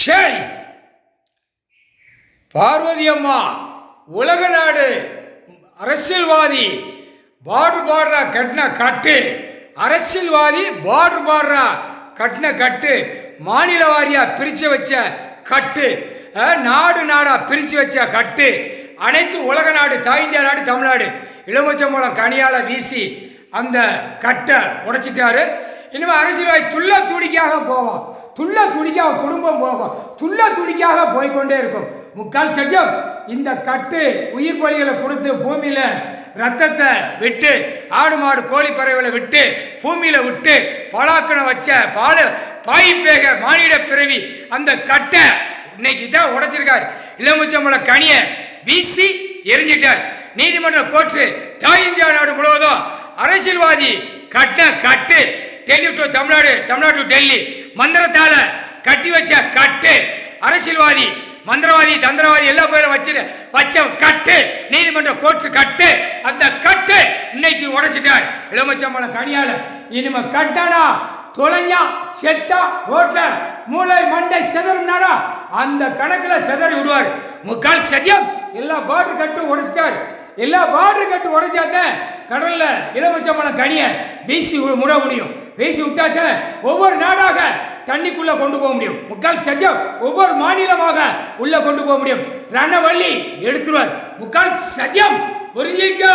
ஷேய் பார்வதி அம்மா உலக நாடு அரசியல்வாதி பாடுறா கட்டின கட்டு அரசியல்வாதி பாடுறா கட்டின கட்டு மாநில வாரியாக பிரித்து வச்ச கட்டு நாடு நாடாக பிரித்து வச்ச கட்டு அனைத்து உலக நாடு தாய் இந்தியா நாடு தமிழ்நாடு இளமச்சம்பழம் கனியால் வீசி அந்த கட்டை உடைச்சிட்டாரு. இனிமேல் அரசியல்வாதி துள்ள துடிக்காக போவோம், துள்ள துடிக்காக குடும்பம் போகும், துள்ள துடிக்காக போய்கொண்டே இருக்கும். முக்கால் சஜம் இந்த கட்டு உயிர் பலிகளை கொடுத்து பூமியில் ரத்தத்தை விட்டு ஆடு மாடு கோழி பறவைகளை விட்டு பூமியில் விட்டு பலாக்கணை வச்ச பாயிப்பேக மானிட பிறவி அந்த கட்டை இன்னைக்கு தான் உடைச்சிருக்கார். இளமுச்சம்பழம் கனியை வீசி எரிஞ்சிட்டார். நீதிமன்ற கோர்ட்டு தாய் இந்தியா நாடு முழுவதும் அரசியல்வாதி கட்டு டெல்லி டு தமிழ்நாடு, தமிழ்நாடு டு டெல்லி மந்திரத்தால கட்டி வச்ச கட்டு அரசியல்வாதி மந்திரவாதி தந்திரவாதி எல்லா பேரும் வச்ச கட்டு நீதிமன்ற கோர்ட்டு கட்டு அந்த கட்டு இன்னைக்கு உடைச்சிட்டார் இளமச்சம்பழம் கனியால. இனிமே கட்டானா தொலைஞ்சா செத்தா ரோட்ல மூளை மண்டை செதறினாரா அந்த கணக்கில் செதறி விடுவார். முக்கால் சத்தியம் எல்லா பார்டர் கட்டு உடைச்சார். எல்லா பார்டர் கட்டு உடைச்சாத்த கடல்ல இளமச்சம்பழம் கனியை வீசி முட முடியும். வீசி விட்டாக்க ஒவ்வொரு நாடாக தண்ணிக்குள்ள கொண்டு போக முடியும். முக்கால் சத்தியம் ஒவ்வொரு மாநிலமாக உள்ள கொண்டு போக முடியும். ரணவள்ளி எடுத்துருவார். முக்கால் சத்தியம் புரிஞ்சிக்கோ.